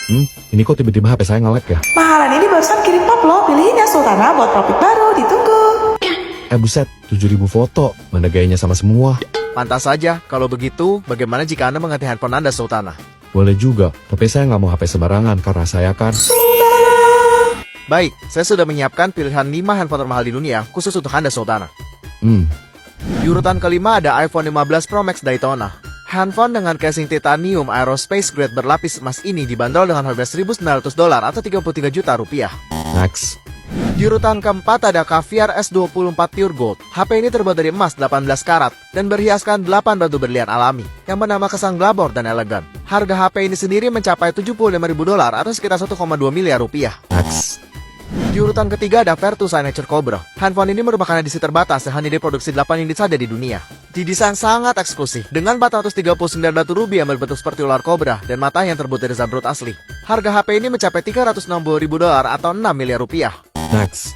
Ini kok tiba-tiba HP saya nge-lag ya? Mahalan ini barusan kirim pop loh, pilihin ya Sultana buat profit baru, ditunggu. Buset, 7.000 foto. Mana gayanya sama semua? Pantas saja, kalau begitu, bagaimana jika Anda mengganti handphone Anda, Sultana? Boleh juga, tapi saya nggak mau HP sembarangan karena saya kan... Baik, saya sudah menyiapkan pilihan 5 handphone termahal di dunia, khusus untuk Anda, Sultana. Di urutan kelima ada iPhone 15 Pro Max Daytona. Handphone dengan casing titanium aerospace grade berlapis emas ini dibanderol dengan harga $1.900 atau 33 juta rupiah. Next. Di urutan keempat ada Caviar S24 Pure Gold. HP ini terbuat dari emas 18 karat dan berhiaskan 8 batu berlian alami yang bernama kesan glabor dan elegan. Harga HP ini sendiri mencapai $75.000 atau sekitar 1,2 miliar rupiah. Next. Di urutan ketiga ada Vertu Signature Cobra. Handphone ini merupakan edisi terbatas yang hanya diproduksi 8 unit saja di dunia. Didesain sangat eksklusif dengan 439 batu rubi yang berbentuk seperti ular kobra dan mata yang terbuat dari zamrud asli. Harga HP ini mencapai $360.000 atau 6 miliar rupiah. Next.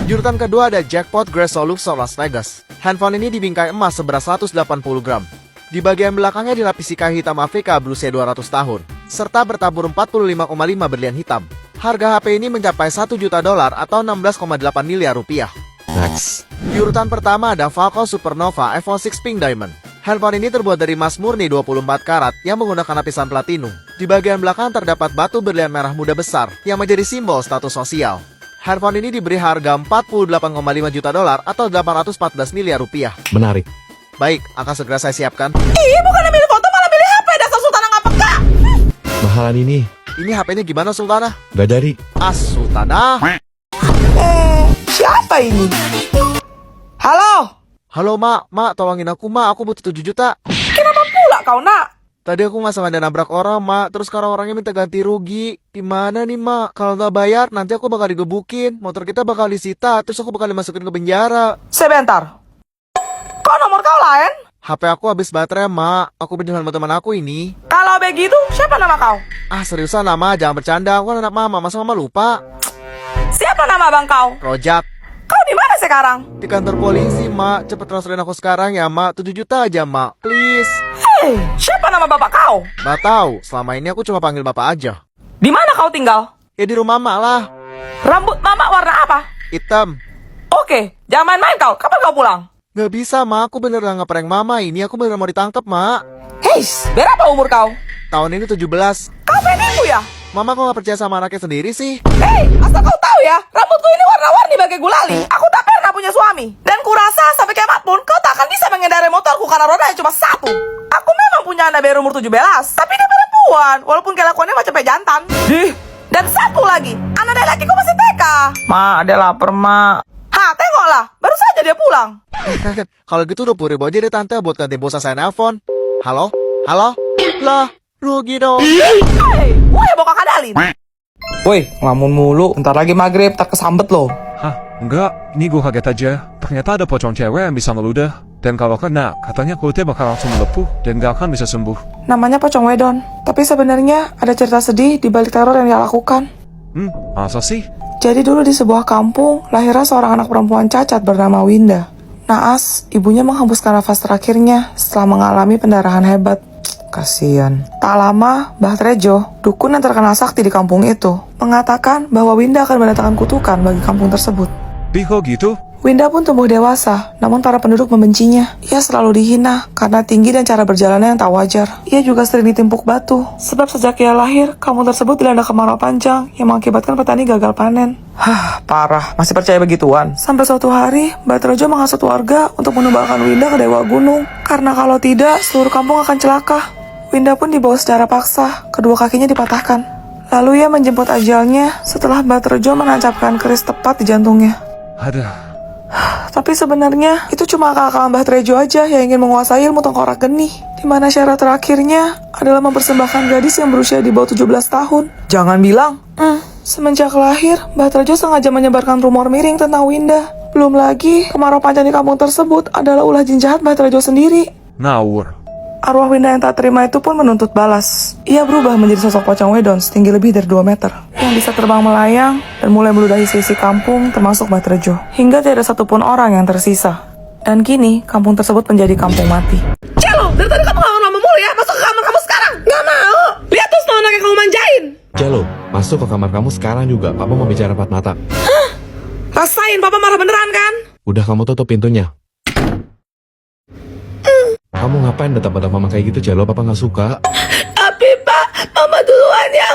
Di urutan kedua ada Jackpot Grasso Luxor Las Vegas. Handphone ini dibingkai emas seberat 180 gram. Di bagian belakangnya dilapisi kayu hitam Afrika berusia 200 tahun, serta bertabur 45,5 berlian hitam. Harga HP ini mencapai $1 juta atau 16,8 miliar rupiah. Next. Di urutan pertama ada Falco Supernova Evo 6 Pink Diamond. Handphone ini terbuat dari emas murni 24 karat yang menggunakan lapisan platinum. Di bagian belakang terdapat batu berlian merah muda besar yang menjadi simbol status sosial. Handphone ini diberi harga $48,5 juta atau 814 miliar rupiah. Menarik. Baik, akan segera saya siapkan. Ih, bukan milih foto malah milih HP, dasar Sultana nggak peka. Mahalan ini. Ini HP-nya gimana, Sultana? Gak dari. Sultana. Siapa ini? Halo? Halo, Mak. Mak, tolongin aku, Mak. Aku butuh 7 juta. Kenapa pula kau, nak? Tadi aku nggak sengaja nabrak orang, Mak. Terus sekarang orangnya minta ganti rugi. Gimana nih, Mak? Kalau nggak bayar, nanti aku bakal digebukin. Motor kita bakal disita. Terus aku bakal dimasukin ke penjara. Sebentar. Kok nomor kau lain? HP aku habis baterai, Mak. Aku pinjam sama teman aku ini. Kalau begitu, siapa nama kau? Seriusan, Mama. Jangan bercanda. Aku kan anak Mama. Masa Mama lupa? Siapa nama bang kau? Rojak. Kau di mana sekarang? Di kantor polisi, Mak. Cepet transferin aku sekarang ya, Mak. 7 juta aja, Mak. Please. Hei, siapa nama bapak kau? Nggak tahu. Selama ini aku cuma panggil Bapak aja. Di mana kau tinggal? Ya di rumah Mak lah. Rambut mama warna apa? Hitam. Oke, jangan main-main kau. Kapan kau pulang? Nggak bisa, Mak. Aku beneran ngeprank Mama. Ini aku beneran mau ditangkap, Mak. Hei, berapa umur kau? Tahun ini 17. Kau penipu ya? Mama kok nggak percaya sama anaknya sendiri sih? Hei, asal kau tahu ya, rambutku ini warna-warni bagai gulali. Aku tak pernah punya suami. Dan kurasa sampai kiamat pun kau tak akan bisa mengendarai motorku karena rodanya cuma satu. Aku memang punya anak baru umur 17, tapi dia perempuan, walaupun kelakuannya macam pejantan. Dan satu lagi, anak dari lakiku masih TK. Ma, dia lapar, Ma. Tengoklah, baru saja dia pulang. Kalau gitu 20.000 aja deh tante buat ganti pulsa saya nelpon. Halo? Halo? Lah, rugi dong. Hei, woi bawa kakak Dalin. Woi, ngelamun mulu. Ntar lagi maghrib, tak kesambet loh. Hah? Enggak, ini gue kaget aja. Ternyata ada pocong cewek yang bisa ngeludah. Dan kalau kena, katanya kulitnya bakal langsung melepuh dan gak akan bisa sembuh. Namanya Pocong Wedon. Tapi sebenarnya ada cerita sedih di balik teror yang dia lakukan. Masa sih? Jadi dulu di sebuah kampung, lahirlah seorang anak perempuan cacat bernama Winda. Naas, ibunya menghembuskan nafas terakhirnya setelah mengalami pendarahan hebat. Kasian. Tak lama, Mbah Trejo, dukun yang terkenal sakti di kampung itu, mengatakan bahwa Winda akan mendatangkan kutukan bagi kampung tersebut. Kok gitu? Winda pun tumbuh dewasa, namun para penduduk membencinya. Ia selalu dihina karena tinggi dan cara berjalannya yang tak wajar. Ia juga sering ditimpuk batu, sebab sejak ia lahir, kampung tersebut dilanda kemarau panjang yang mengakibatkan petani gagal panen. Parah, masih percaya begituan? Sampai suatu hari, Mbak Trejo menghasut warga untuk menumbangkan Winda ke Dewa Gunung. Karena kalau tidak, seluruh kampung akan celaka. Winda pun dibawa secara paksa, kedua kakinya dipatahkan. Lalu ia menjemput ajalnya setelah Mbak Trejo menancapkan keris tepat di jantungnya. Tapi sebenarnya itu cuma akal-akalan Mbah Trejo aja yang ingin menguasai ilmu tengkorak geni, di mana syarat terakhirnya adalah mempersembahkan gadis yang berusia di bawah 17 tahun. Jangan bilang. Semenjak lahir, Mbah Trejo sengaja menyebarkan rumor miring tentang Winda. Belum lagi, kemarau panjang di kampung tersebut adalah ulah jin jahat Mbah Trejo sendiri. Ngawur. Arwah Winda yang tak terima itu pun menuntut balas. Ia berubah menjadi sosok pocong wedon setinggi lebih dari 2 meter, yang bisa terbang melayang dan mulai meludahi sisi kampung termasuk Mbah Trejo, hingga tidak satupun orang yang tersisa. Dan kini, kampung tersebut menjadi kampung mati. Celo, dari tadi kamu ngomong mulu ya, masuk ke kamar kamu sekarang. Nggak mau. Lihat tuh anak yang kamu manjain. Jelo, Masuk ke kamar kamu sekarang juga. Papa mau bicara empat mata. Rasain, papa marah beneran kan? Udah kamu tutup pintunya. Kamu ngapain datang mama kayak gitu, Celo? Papa nggak suka. Tapi pak, mama duluan ya.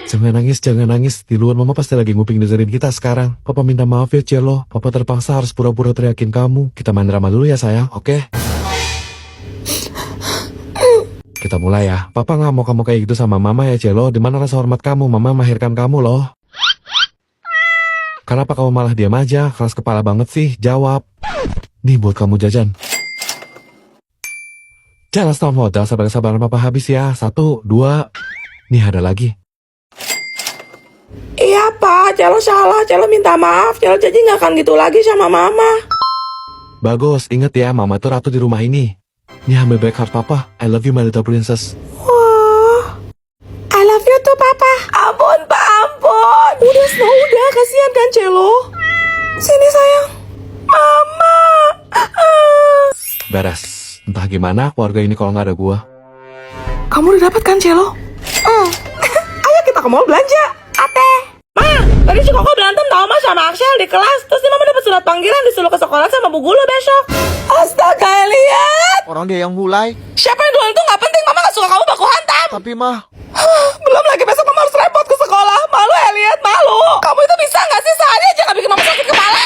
Jangan nangis, jangan nangis. Di luar mama pasti lagi nguping dengerin kita sekarang. Papa minta maaf ya, Celo. Papa terpaksa harus pura-pura teriakin kamu. Kita main drama dulu ya, sayang, oke? Kita mulai ya. Papa nggak mau kamu kayak gitu sama mama ya, Celo. Dimana rasa hormat kamu? Mama melahirkan kamu loh. Kenapa kamu malah diam aja? Keras kepala banget sih. Jawab. Nih buat kamu jajan. Jangan setahun modal, sabar-sabaran papa habis ya. 1, 2. Nih ada lagi. Iya pak, Celo salah, Celo minta maaf. Celo janji gak akan gitu lagi sama mama. Bagus, inget ya, mama tuh ratu di rumah ini. Nih ambil back heart papa. I love you my little princess. Wah, I love you tuh papa. Ampun pak, ampun. Udah Snow, udah, kasihan kan Celo. Sini sayang. Mama. Beres. Entah gimana keluarga ini kalau nggak ada gua. Kamu udah dapet kan Celo? Ayo kita ke mall belanja. Ate. Ma, tadi si Koko berantem tau mas sama Axel di kelas. Terus mama dapat surat panggilan disuruh ke sekolah sama Bu Guru besok. Astaga, lihat. Orang dia yang mulai. Siapa yang duluan itu nggak penting. Mama nggak suka kamu baku hantam. Tapi mah, Belum lagi besok mama harus repot ke sekolah. Malu Elliot, malu. Kamu itu bisa nggak sih sehari aja nggak bikin mama sakit kepala?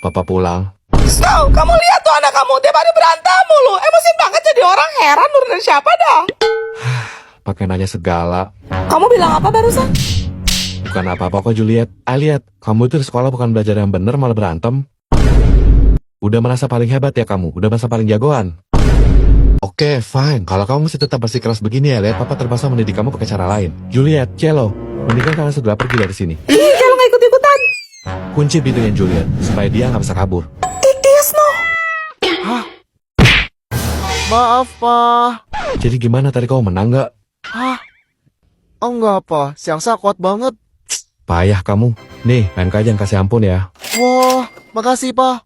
Papa pulang. Snow, kamu lihat tuh anak kamu tiap hari berantem mulu. Emosi banget jadi orang, heran nurunin siapa dah. Pakai nanya segala. Kamu bilang apa barusan? Bukan apa-apa kok Juliet. Lihat, kamu itu di sekolah bukan belajar yang bener malah berantem. Udah merasa paling hebat ya kamu? Udah merasa paling jagoan? Oke, fine. Kalau kamu masih tetap bersikeras begini ya, lihat papa terpaksa mendidik kamu pakai cara lain. Juliet, Celo, mendingan kalian segera pergi dari sini. Ih, kalau nggak ikut-ikutan. Kunci pintunya Juliet, supaya dia nggak bisa kabur. Iya, Snow. maaf pa. Jadi gimana tadi kamu menang nggak? Hah? Oh enggak pa, siang saya kuat banget. Payah kamu. Nih, main jangan kasih ampun ya. Wah, makasih pa.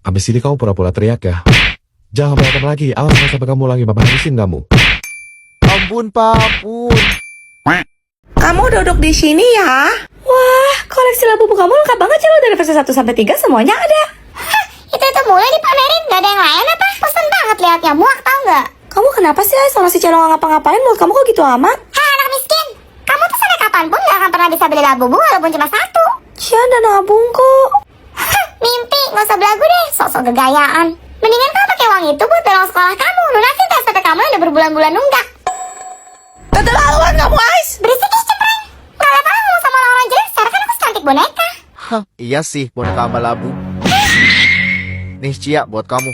Abis ini kamu pura-pura teriak ya. Jangan berantem lagi. Awas sampai kamu lagi, papa habisin kamu. Ampun pa, ampun. Kamu duduk di sini ya. Wah, koleksi labu kamu lengkap banget ya, lo dari versi 1 sampai 3 semuanya ada. Hah, itu mulai dipamerin, gak ada yang lain apa? Bosan banget liatnya, muak tau gak? Kamu kenapa sih, Ais? Sama si Celo nggak ngapa-ngapain, menurut kamu kok gitu amat? Hei anak miskin, kamu tuh sampai kapanpun gak akan pernah bisa beli labu walaupun cuma 1. Cia, ada nabung kok. Hah, mimpi, gak usah belagu deh, sok-sok gegayaan. Mendingan kamu pakai uang itu buat tolong sekolah kamu, lunasin TSP kamu yang udah berbulan-bulan nunggak. Keterlaluan kamu, Ais. Berisik ih cempreng, gak lepas ngomong sama orang-orang jelek, secara kan aku secantik boneka. Hah, iya sih, boneka sama labu. Nih Cia, buat kamu.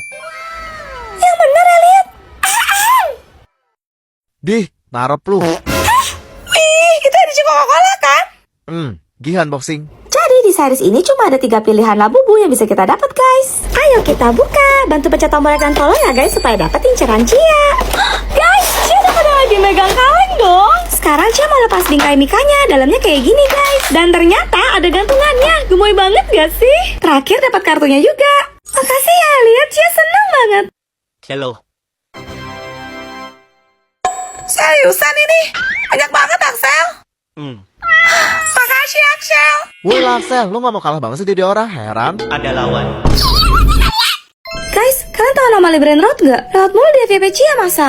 Yang bener, Elliot. Dih, narap lu. Wih, itu edisi Coca-Cola kan? Gihan boxing. Jadi di series ini cuma ada 3 pilihan labu yang bisa kita dapat, guys. Ayo kita buka, bantu pencet tombol dan follow ya, guys, supaya dapat inceran Cia. Guys, Cia udah pada lagi megang kaleng dong. Sekarang Cia mau lepas bingkai mikanya, dalamnya kayak gini, guys. Dan ternyata ada gantungannya, gemoy banget gak sih? Terakhir dapat kartunya juga. Makasih ya, lihat Cia seneng banget. Celo. Seriusan ini? Banyak banget, Axel. Makasih, Axel. Woi Laksel, lu gak mau kalah banget sih jadi orang, heran. Ada lawan. Guys, kalian tahu nama Brand Road gak? Lewat mulu di FYP Cia masa?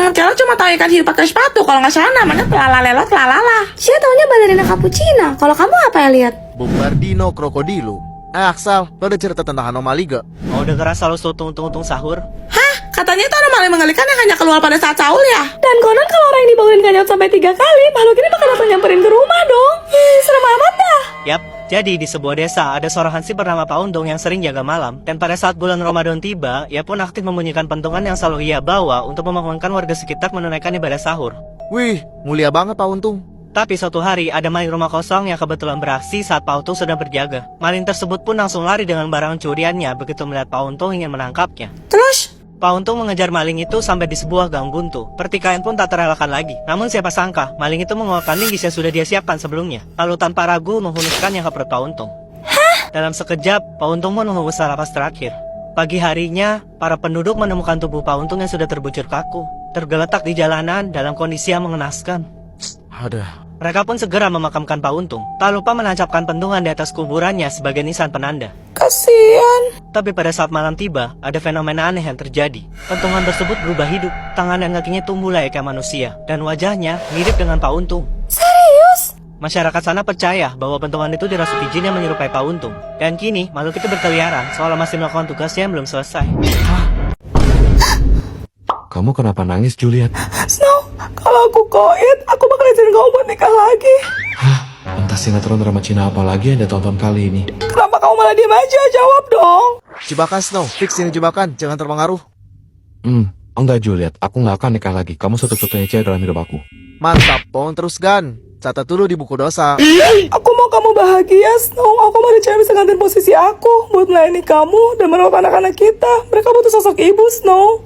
Celo cuma tahu ikan hiu pakai sepatu. Kalau nggak salah namanya pelalalelot pelalala. Cia taunya balerina cappuccino. Kalau kamu apa ya, lihat? Bombardino Krokodilo. Axel, lo ada cerita tentang anomali gak? Mau denger asal lu untung-untung sahur? Hah? Katanya itu anomali mengerikan yang hanya keluar pada saat sahur ya? Dan konon kalau orang yang dibangunin gak nyaut sampai 3 kali, makhluk ini bakal datang nyamperin ke rumah dong. Serem amat dah. Yap, jadi di sebuah desa ada seorang hansip bernama Pak Undong yang sering jaga malam. Dan pada saat bulan Ramadan tiba, ia pun aktif membunyikan pentungan yang selalu ia bawa untuk membangunkan warga sekitar menunaikan ibadah sahur. Wih, mulia banget Pak Untung. Tapi suatu hari ada maling rumah kosong yang kebetulan beraksi saat Pak Untung sedang berjaga. Maling tersebut pun langsung lari dengan barang curiannya begitu melihat Pak Untung ingin menangkapnya. Terus? Pak Untung mengejar maling itu sampai di sebuah gang buntu. Pertikaian pun tak terelakkan lagi. Namun siapa sangka, maling itu mengeluarkan linggis yang sudah dia siapkan sebelumnya. Lalu tanpa ragu menghunuskannya ke perut Pak Untung. Dalam sekejap, Pak Untung pun menghembus napas terakhir. Pagi harinya, para penduduk menemukan tubuh Pak Untung yang sudah terbujur kaku, tergeletak di jalanan dalam kondisi yang mengenaskan. Ada. Mereka pun segera memakamkan Pak Untung, tak lupa menancapkan pentungan di atas kuburannya sebagai nisan penanda. Kasian. Tapi pada saat malam tiba, ada fenomena aneh yang terjadi. Pentungan tersebut berubah hidup, tangan dan kakinya tumbuh layaknya manusia, dan wajahnya mirip dengan Pak Untung. Serius? Masyarakat sana percaya bahwa pentungan itu dirasuki jin yang menyerupai Pak Untung. Dan kini, makhluk itu berkeliaran seolah masih melakukan tugasnya yang belum selesai. Kamu kenapa nangis, Juliet? Snow, kalau aku koit, aku bakal izin kamu buat nikah lagi. Hah? Entah sinetron drama Cina apa lagi yang dia tonton kali ini. Kenapa kamu malah diem aja? Jawab dong. Jebakan Snow, fix ini jebakan, jangan terpengaruh. Enggak Juliet, aku nggak akan nikah lagi. Kamu satu-satunya cewek dalam hidup aku. Mantap, Pong, terus Gan. Catat dulu di buku dosa. Aku mau kamu bahagia, Snow. Aku mau ada cewek bisa gantiin posisi aku buat melayani kamu dan merawat anak-anak kita. Mereka butuh sosok ibu, Snow.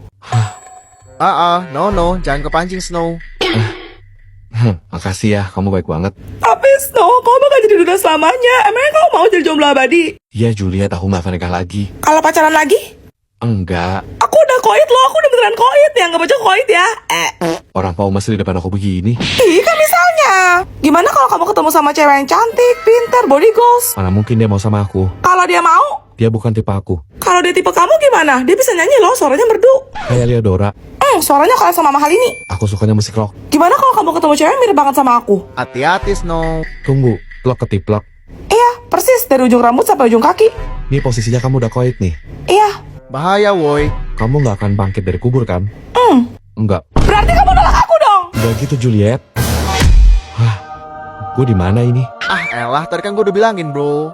No, jangan kepancing Snow. Makasih ya, kamu baik banget. Tapi Snow, kamu bakal jadi duda selamanya. Emangnya kamu mau jadi jomblo abadi? Iya Juliet, aku nggak akan nikah lagi. Kalau pacaran lagi? Enggak, Aku udah koit loh, aku udah beneran koit ya. Nggak baca koit ya. orang mau masih di depan aku begini. Ih, kan misalnya. Gimana kalau kamu ketemu sama cewek yang cantik, pintar, body goals? Mana mungkin dia mau sama aku? Kalau dia mau? Dia bukan tipe aku. Kalau dia tipe kamu gimana? Dia bisa nyanyi loh, suaranya merdu. Kayak Leodora, Suaranya kalah sama mahal ini. aku sukanya musik rock. Gimana kalau kamu ketemu cewek yang mirip banget sama aku? Hati-hati Snow. Tunggu, plok ketiplok. Iya, persis dari ujung rambut sampai ujung kaki. Ini posisinya kamu udah koit nih. Iya. Bahaya woi. Kamu nggak akan bangkit dari kubur kan? Enggak. Berarti kamu nolak aku dong. Enggak gitu Juliet. Gue di mana ini? Elah, tadi kan gue udah bilangin bro.